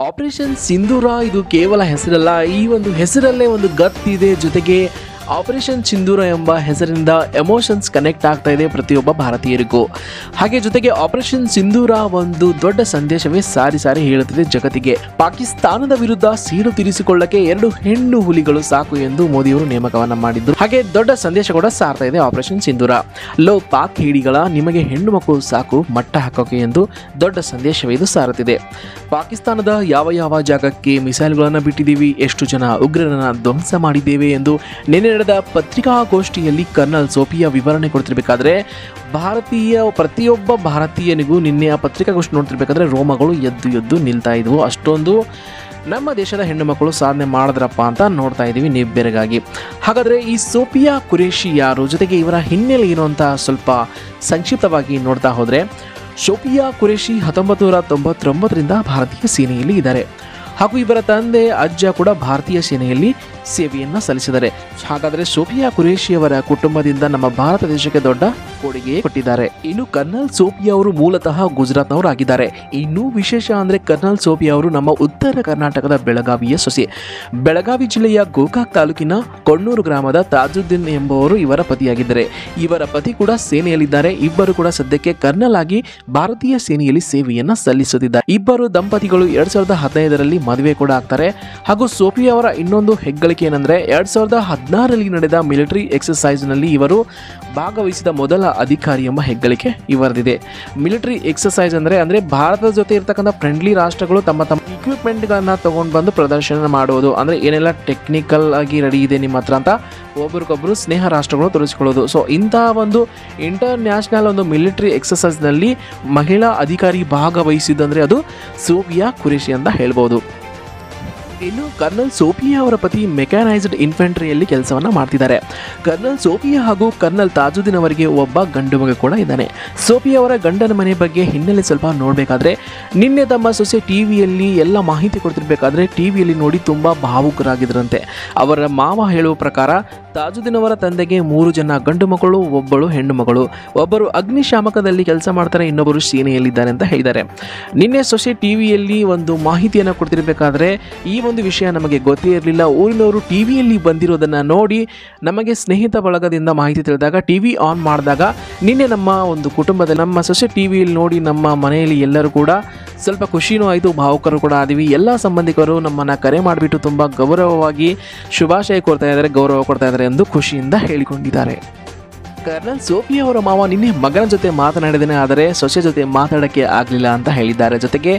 Operation ಸಿಂಧೂರ ಇದು ಕೇವಲ ಹೆಸರಲ್ಲ, ಈ ಒಂದು ಹೆಸರಲ್ಲೇ ಒಂದು ಗತ್ತಿದೆ. ಜೊತೆಗೆ ಆಪರೇಷನ್ ಸಿಂಧೂರ ಎಂಬ ಹೆಸರಿನಿಂದ ಎಮೋಷನ್ಸ್ ಕನೆಕ್ಟ್ ಆಗ್ತಾ ಇದೆ ಪ್ರತಿಯೊಬ್ಬ ಭಾರತೀಯರಿಗೂ. ಹಾಗೆ ಜೊತೆಗೆ ಆಪರೇಷನ್ ಸಿಂಧೂರ ಒಂದು ದೊಡ್ಡ ಸಂದೇಶವೇ ಸಾರಿ ಸಾರಿ ಹೇಳುತ್ತಿದೆ ಜಗತ್ತಿಗೆ. ಪಾಕಿಸ್ತಾನದ ವಿರುದ್ಧ ಸೀಳು ತೀರಿಸಿಕೊಳ್ಳಕ್ಕೆ 2 ಹೆಣ್ಣು ಹುಲಿಗಳು ಸಾಕು ಎಂದು ಮೋದಿಯವರು ನೇಮಕವನ್ನ ಮಾಡಿದ್ರು. ಹಾಗೆ ದೊಡ್ಡ ಸಂದೇಶ ಕೂಡ ಸಾರ್ತಾ ಇದೆ ಆಪರೇಷನ್ ಸಿಂಧೂರ. ಲೋ ಪಾಕ್ ಹೇಡಿಗಳ, ನಿಮಗೆ ಹೆಣ್ಣು ಮಕ್ಕಳು ಸಾಕು ಮಟ್ಟ ಹಾಕೋಕೆ ಎಂದು ದೊಡ್ಡ ಸಂದೇಶವೇ ಇದು ಸಾರುತ್ತಿದೆ. ಪಾಕಿಸ್ತಾನದ ಯಾವ ಯಾವ ಜಾಗಕ್ಕೆ ಮಿಸೈಲ್ಗಳನ್ನು ಬಿಟ್ಟಿದ್ದೀವಿ, ಎಷ್ಟು ಜನ ಉಗ್ರರನ್ನ ಧ್ವಂಸ ಮಾಡಿದ್ದೇವೆ ಎಂದು ನಿನ್ನೆ ನಡೆದ ಪತ್ರಿಕಾಗೋಷ್ಠಿಯಲ್ಲಿ ಕರ್ನಲ್ ಸೋಫಿಯಾ ವಿವರಣೆ ಕೊಡ್ತಿರ್ಬೇಕಾದ್ರೆ ಪ್ರತಿಯೊಬ್ಬ ಭಾರತೀಯನಿಗೂ ನಿನ್ನೆ ಆ ಪತ್ರಿಕಾಗೋಷ್ಠಿ ನೋಡ್ತಿರ್ಬೇಕಾದ್ರೆ ರೋಮಗಳು ಎದ್ದು ಎದ್ದು ನಿಲ್ತಾ ಇದ್ವು. ಅಷ್ಟೊಂದು ನಮ್ಮ ದೇಶದ ಹೆಣ್ಣು ಮಕ್ಕಳು ಸಾಧನೆ ಮಾಡಿದ್ರಪ್ಪ ಅಂತ ನೋಡ್ತಾ ಇದ್ದೀವಿ ನಿಬ್ಬೆರಗಾಗಿ. ಹಾಗಾದರೆ ಈ ಸೋಫಿಯಾ ಕುರೇಶಿ ಯಾರು, ಜೊತೆಗೆ ಇವರ ಹಿನ್ನೆಲೆ ಏನು ಅಂತ ಸ್ವಲ್ಪ ಸಂಕ್ಷಿಪ್ತವಾಗಿ ನೋಡ್ತಾ ಹೋದರೆ, ಸೋಫಿಯಾ ಕುರೇಶಿ 1999ರಿಂದ ಭಾರತೀಯ ಸೇನೆಯಲ್ಲಿ ಇದ್ದಾರೆ. ಹಾಗೂ ಇವರ ತಂದೆ ಅಜ್ಜ ಕೂಡ ಭಾರತೀಯ ಸೇನೆಯಲ್ಲಿ ಸೇವೆಯನ್ನು ಸಲ್ಲಿಸಿದ್ದಾರೆ. ಹಾಗಾದರೆ ಸೋಫಿಯಾ ಕುರೇಶಿಯವರ ಕುಟುಂಬದಿಂದ ನಮ್ಮ ಭಾರತ ದೇಶಕ್ಕೆ ದೊಡ್ಡ ಕೊಡುಗೆ ಕೊಟ್ಟಿದ್ದಾರೆ. ಇನ್ನು ಕರ್ನಲ್ ಸೋಫಿಯಾ ಅವರು ಮೂಲತಃ ಗುಜರಾತ್ನವರು ಆಗಿದ್ದಾರೆ. ಇನ್ನೂ ವಿಶೇಷ ಅಂದರೆ ಕರ್ನಲ್ ಸೋಫಿಯಾ ಅವರು ನಮ್ಮ ಉತ್ತರ ಕರ್ನಾಟಕದ ಬೆಳಗಾವಿಯ ಸೊಸೆ. ಬೆಳಗಾವಿ ಜಿಲ್ಲೆಯ ಗೋಕಾಕ್ ತಾಲೂಕಿನ ಕೊಣ್ಣೂರು ಗ್ರಾಮದ ತಾಜುದ್ದೀನ್ ಎಂಬುವರು ಇವರ ಪತಿಯಾಗಿದ್ದಾರೆ. ಇವರ ಪತಿ ಕೂಡ ಸೇನೆಯಲ್ಲಿದ್ದಾರೆ. ಇಬ್ಬರು ಕೂಡ ಸದ್ಯಕ್ಕೆ ಕರ್ನಲ್ ಆಗಿ ಭಾರತೀಯ ಸೇನೆಯಲ್ಲಿ ಸೇವೆಯನ್ನು ಸಲ್ಲಿಸುತ್ತಿದ್ದಾರೆ. ಇಬ್ಬರು ದಂಪತಿಗಳು 2015ರಲ್ಲಿ ಮದುವೆ ಕೂಡ ಆಗ್ತಾರೆ. ಹಾಗೂ ಸೋಫಿಯಾ ಅವರ ಇನ್ನೊಂದು ಹೆಗ್ಗಳಿಕೆ ಏನಂದ್ರೆ 2016ರಲ್ಲಿ ನಡೆದ ಮಿಲಿಟರಿ ಎಕ್ಸರ್ಸೈಸ್ ನಲ್ಲಿ ಇವರು ಭಾಗವಹಿಸಿದ ಮೊದಲ ಅಧಿಕಾರಿ ಎಂಬ ಹೆಗ್ಗಳಿಕೆ ಇವರದಿದೆ. ಮಿಲಿಟರಿ ಎಕ್ಸರ್ಸೈಸ್ ಅಂದ್ರೆ ಭಾರತದ ಜೊತೆ ಇರ್ತಕ್ಕಂಥ ಫ್ರೆಂಡ್ಲಿ ರಾಷ್ಟ್ರಗಳು ತಮ್ಮ ಇಕ್ವಿಪ್ಮೆಂಟ್ ಗಳನ್ನ ತಗೊಂಡು ಬಂದು ಪ್ರದರ್ಶನ ಮಾಡುವುದು, ಅಂದ್ರೆ ಏನೆಲ್ಲ ಟೆಕ್ನಿಕಲ್ ಆಗಿ ರೆಡಿ ಇದೆ ನಿಮ್ಮ ಹತ್ರ ಅಂತ ಒಬ್ಬರಿಗೊಬ್ಬರು ಸ್ನೇಹ ರಾಷ್ಟ್ರಗಳು ತೋರಿಸಿಕೊಳ್ಳೋದು. ಸೊ ಇಂತಹ ಒಂದು ಇಂಟರ್ ನ್ಯಾಷನಲ್ ಒಂದು ಮಿಲಿಟರಿ ಎಕ್ಸರ್ಸೈಸ್ ನಲ್ಲಿ ಮಹಿಳಾ ಅಧಿಕಾರಿ ಭಾಗವಹಿಸಿದಂದ್ರೆ ಅದು ಸೋಫಿಯಾ ಕುರೇಶಿ ಅಂತ ಹೇಳ್ಬೋದು. ಇನ್ನು ಕರ್ನಲ್ ಸೋಫಿಯಾ ಅವರ ಪತಿ ಮೆಕ್ಯಾನೈಸ್ಡ್ ಇನ್ಫೆಂಟ್ರಿಯಲ್ಲಿ ಕೆಲಸವನ್ನ ಮಾಡ್ತಿದ್ದಾರೆ. ಕರ್ನಲ್ ಸೋಫಿಯಾ ಹಾಗೂ ಕರ್ನಲ್ ತಾಜುದ್ದೀನ್ ಅವರಿಗೆ ಒಬ್ಬ ಗಂಡು ಮಗ ಕೂಡ ಇದ್ದಾನೆ. ಸೋಫಿಯಾ ಅವರ ಗಂಡನ ಮನೆ ಬಗ್ಗೆ ಹಿನ್ನೆಲೆ ಸ್ವಲ್ಪ ನೋಡಬೇಕಾದ್ರೆ, ನಿನ್ನೆ ತಮ್ಮ ಸೊಸೆ ಟಿವಿಯಲ್ಲಿ ಎಲ್ಲ ಮಾಹಿತಿ ಕೊಡ್ತಿರ್ಬೇಕಾದ್ರೆ ಟಿವಿಯಲ್ಲಿ ನೋಡಿ ತುಂಬಾ ಭಾವುಕರಾಗಿದ್ರಂತೆ. ಅವರ ಮಾವ ಹೇಳುವ ಪ್ರಕಾರ ತಾಜುದ್ದೀನ್ ಅವರ ತಂದೆಗೆ 3 ಜನ ಗಂಡು ಮಕ್ಕಳು, ಒಬ್ಬಳು ಹೆಣ್ಣು ಮಗಳು. ಒಬ್ಬರು ಅಗ್ನಿಶಾಮಕದಲ್ಲಿ ಕೆಲಸ ಮಾಡ್ತಾರೆ, ಇನ್ನೊಬ್ಬರು ಸೇನೆಯಲ್ಲಿದ್ದಾರೆ ಅಂತ ಹೇಳಿದ್ದಾರೆ. ನಿನ್ನೆ ಸೊಸೆ ಟಿವಿಯಲ್ಲಿ ಒಂದು ಮಾಹಿತಿಯನ್ನು ಕೊಡ್ತಿರ್ಬೇಕಾದ್ರೆ ಈ ಒಂದು ವಿಷಯ ನಮಗೆ ಗೊತ್ತೇ ಇರಲಿಲ್ಲ. ಊರಿನವರು ಟಿವಿಯಲ್ಲಿ ಬಂದಿರೋದನ್ನು ನೋಡಿ ನಮಗೆ ಸ್ನೇಹಿತ ಬಳಗದಿಂದ ಮಾಹಿತಿ ತಿಳಿದಾಗ ಟಿವಿ ಆನ್ ಮಾಡಿದಾಗ ನಿನ್ನೆ ನಮ್ಮ ಒಂದು ಕುಟುಂಬದ ನಮ್ಮ ಸೊಸೆ ಟಿವಿಯಲ್ಲಿ ನೋಡಿ ನಮ್ಮ ಮನೆಯಲ್ಲಿ ಎಲ್ಲರೂ ಕೂಡ ಸ್ವಲ್ಪ ಖುಷಿನೂ ಆಯಿತು, ಭಾವುಕರು ಕೂಡ ಆದಿವಿ. ಎಲ್ಲ ಸಂಬಂಧಿಕರು ನಮ್ಮನ್ನು ಕರೆ ಮಾಡಿಬಿಟ್ಟು ತುಂಬ ಗೌರವವಾಗಿ ಶುಭಾಶಯ ಕೊಡ್ತಾ ಇದ್ದಾರೆ, ಗೌರವ ಕೊಡ್ತಾ ಇದ್ದಾರೆ ಎಂದು ಖುಷಿಯಿಂದ ಹೇಳಿಕೊಂಡಿದ್ದಾರೆ. ಕರ್ನಲ್ ಸೋಫಿಯಾ ಅವರ ಮಾವ ನಿನ್ನೆ ಮಗನ ಜೊತೆ ಮಾತನಾಡಿದ್ದೇನೆ, ಆದರೆ ಸೊಸೆ ಜೊತೆ ಮಾತಾಡೋಕ್ಕೆ ಆಗಲಿಲ್ಲ ಅಂತ ಹೇಳಿದ್ದಾರೆ. ಜೊತೆಗೆ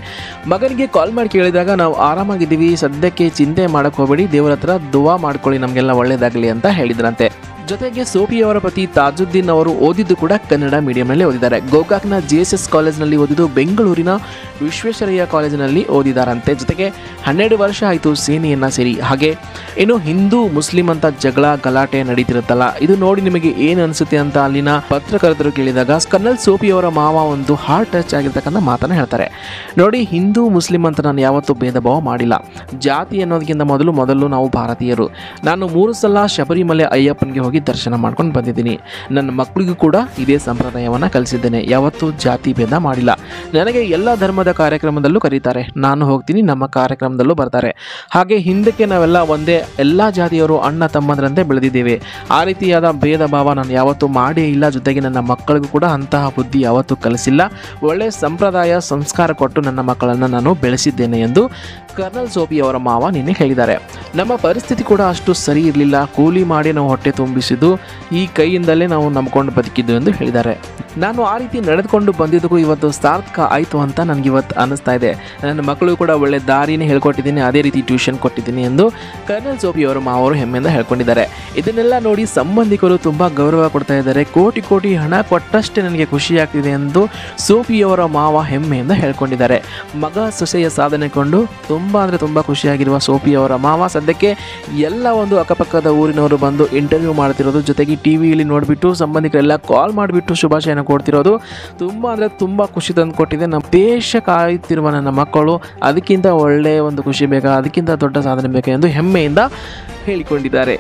ಮಗನಿಗೆ ಕಾಲ್ ಮಾಡಿ ಕೇಳಿದಾಗ ನಾವು ಆರಾಮಾಗಿದ್ದೀವಿ, ಸದ್ಯಕ್ಕೆ ಚಿಂತೆ ಮಾಡೋಕ್ಕೆ ಹೋಗಬೇಡಿ, ದೇವರ ಹತ್ರ ದುವಾ ಮಾಡ್ಕೊಳ್ಳಿ, ನಮಗೆಲ್ಲ ಒಳ್ಳೇದಾಗಲಿ ಅಂತ ಹೇಳಿದ್ರಂತೆ. ಜೊತೆಗೆ ಸೋಫಿಯಾ ಅವರ ಪತಿ ತಾಜುದ್ದೀನ್ ಅವರು ಓದಿದ್ದು ಕೂಡ ಕನ್ನಡ ಮೀಡಿಯಂನಲ್ಲಿ ಓದಿದ್ದಾರೆ. ಗೋಕಾಕ್ನ JSS ಕಾಲೇಜ್ನಲ್ಲಿ ಓದಿದ್ದು, ಬೆಂಗಳೂರಿನ ವಿಶ್ವೇಶ್ವರಯ್ಯ ಕಾಲೇಜಿನಲ್ಲಿ ಓದಿದಾರಂತೆ. ಜೊತೆಗೆ 12 ವರ್ಷ ಆಯಿತು ಸೇನೆಯನ್ನು ಸೇರಿ. ಹಾಗೆ ಇನ್ನು ಹಿಂದೂ ಮುಸ್ಲಿಂ ಅಂತ ಜಗಳ ಗಲಾಟೆ ನಡೀತಿರುತ್ತಲ್ಲ, ಇದು ನೋಡಿ ನಿಮಗೆ ಏನು ಅನಿಸುತ್ತೆ ಅಂತ ಅಲ್ಲಿನ ಪತ್ರಕರ್ತರು ಕೇಳಿದಾಗ ಕರ್ನಲ್ ಸೋಫಿಯಾ ಅವರ ಮಾವ ಒಂದು ಹಾರ್ಟ್ ಟಚ್ ಆಗಿರ್ತಕ್ಕಂಥ ಮಾತನ್ನು ಹೇಳ್ತಾರೆ. ನೋಡಿ, ಹಿಂದೂ ಮುಸ್ಲಿಂ ಅಂತ ನಾನು ಯಾವತ್ತೂ ಭೇದ ಭಾವ ಮಾಡಿಲ್ಲ. ಜಾತಿ ಅನ್ನೋದಕ್ಕಿಂತ ಮೊದಲು ನಾವು ಭಾರತೀಯರು. ನಾನು 3 ಸಲ ಶಬರಿಮಲೆ ಅಯ್ಯಪ್ಪನಿಗೆ ಹೋಗಿ ದರ್ಶನ ಮಾಡ್ಕೊಂಡು ಬಂದಿದ್ದೀನಿ. ನನ್ನ ಮಕ್ಕಳಿಗೂ ಕೂಡ ಇದೇ ಸಂಪ್ರದಾಯವನ್ನು ಕಲಿಸಿದ್ದೇನೆ. ಯಾವತ್ತೂ ಜಾತಿ ಭೇದ ಮಾಡಿಲ್ಲ. ನನಗೆ ಎಲ್ಲ ಧರ್ಮದ ಕಾರ್ಯಕ್ರಮದಲ್ಲೂ ಕರೀತಾರೆ, ನಾನು ಹೋಗ್ತೀನಿ, ನಮ್ಮ ಕಾರ್ಯಕ್ರಮದಲ್ಲೂ ಬರ್ತಾರೆ. ಹಾಗೆ ಹಿಂದಕ್ಕೆ ನಾವೆಲ್ಲ ಒಂದೇ, ಎಲ್ಲ ಜಾತಿಯವರು ಅಣ್ಣ ತಮ್ಮಂದ್ರಂತೆ ಬೆಳೆದಿದ್ದೇವೆ. ಆ ರೀತಿಯಾದ ಭೇದ ಭಾವ ನಾನು ಯಾವತ್ತೂ ಮಾಡೇ ಇಲ್ಲ. ಜೊತೆಗೆ ನನ್ನ ಮಕ್ಕಳಿಗೂ ಕೂಡ ಅಂತಹ ಬುದ್ಧಿ ಯಾವತ್ತೂ ಕಲಿಸಿಲ್ಲ. ಒಳ್ಳೆಯ ಸಂಪ್ರದಾಯ ಸಂಸ್ಕಾರ ಕೊಟ್ಟು ನನ್ನ ಮಕ್ಕಳನ್ನು ನಾನು ಬೆಳೆಸಿದ್ದೇನೆ ಎಂದು ಕರ್ನಲ್ ಸೋಫಿಯಾ ಅವರ ಮಾವ ನಿನ್ನೆ ಹೇಳಿದ್ದಾರೆ. ನಮ್ಮ ಪರಿಸ್ಥಿತಿ ಕೂಡ ಅಷ್ಟು ಸರಿ ಇರಲಿಲ್ಲ, ಕೂಲಿ ಮಾಡಿ ನಾವು ಹೊಟ್ಟೆ ತುಂಬಿಸಿದ್ದು, ಈ ಕೈಯಿಂದಲೇ ನಾವು ನಂಬ್ಕೊಂಡು ಬದುಕಿದ್ದು ಎಂದು ಹೇಳಿದ್ದಾರೆ. ನಾನು ಆ ರೀತಿ ನಡೆದುಕೊಂಡು ಬಂದಿದ್ದಕ್ಕೂ ಇವತ್ತು ಸಾರ್ಥಕ ಆಯಿತು ಅಂತ ನನಗೆ ಇವತ್ತು ಅನ್ನಿಸ್ತಾ ಇದೆ. ನನ್ನ ಮಕ್ಕಳು ಕೂಡ ಒಳ್ಳೆ ದಾರಿನೇ ಹೇಳ್ಕೊಟ್ಟಿದ್ದೀನಿ, ಅದೇ ರೀತಿ ಟ್ಯೂಷನ್ ಕೊಟ್ಟಿದ್ದೀನಿ ಎಂದು ಕರ್ನಲ್ ಸೋಫಿಯಾ ಅವರ ಮಾವರು ಹೆಮ್ಮೆಯಿಂದ ಹೇಳ್ಕೊಂಡಿದ್ದಾರೆ. ಇದನ್ನೆಲ್ಲ ನೋಡಿ ಸಂಬಂಧಿಕರು ತುಂಬ ಗೌರವ ಕೊಡ್ತಾ ಇದ್ದಾರೆ. ಕೋಟಿ ಕೋಟಿ ಹಣ ಕೊಟ್ಟಷ್ಟೇ ನನಗೆ ಖುಷಿ ಆಗ್ತಿದೆ ಎಂದು ಸೋಫಿಯಾ ಅವರ ಮಾವ ಹೆಮ್ಮೆಯಿಂದ ಹೇಳ್ಕೊಂಡಿದ್ದಾರೆ. ಮಗ ಸೊಸೆಯ ಸಾಧನೆ ಕೊಂಡು ತುಂಬ ಖುಷಿಯಾಗಿರುವ ಸೋಫಿಯಾ ಅವರ ಮಾವ ಸದ್ಯಕ್ಕೆ ಎಲ್ಲ ಒಂದು ಅಕ್ಕಪಕ್ಕದ ಊರಿನವರು ಬಂದು ಇಂಟರ್ವ್ಯೂ ಮಾಡ್ತಿರೋದು, ಜೊತೆಗೆ ಟಿವಿಯಲ್ಲಿ ನೋಡಿಬಿಟ್ಟು ಸಂಬಂಧಿಕರೆಲ್ಲ ಕಾಲ್ ಮಾಡಿಬಿಟ್ಟು ಶುಭಾಶಯನ ಕೊಡ್ತಿರೋದು ತುಂಬ ಖುಷಿ ತಂದು ಕೊಟ್ಟಿದೆ. ನಮ್ಮ ದೇಶ ಕಾಯುತ್ತಿರುವ ನನ್ನ ಮಕ್ಕಳು ಅದಕ್ಕಿಂತ ಒಳ್ಳೆಯ ಒಂದು ಖುಷಿ ಬೇಕಾ, ಅದಕ್ಕಿಂತ ದೊಡ್ಡ ಸಾಧನೆ ಬೇಕಾ ಎಂದು ಹೆಮ್ಮೆಯಿಂದ ಹೇಳಿಕೊಂಡಿದ್ದಾರೆ.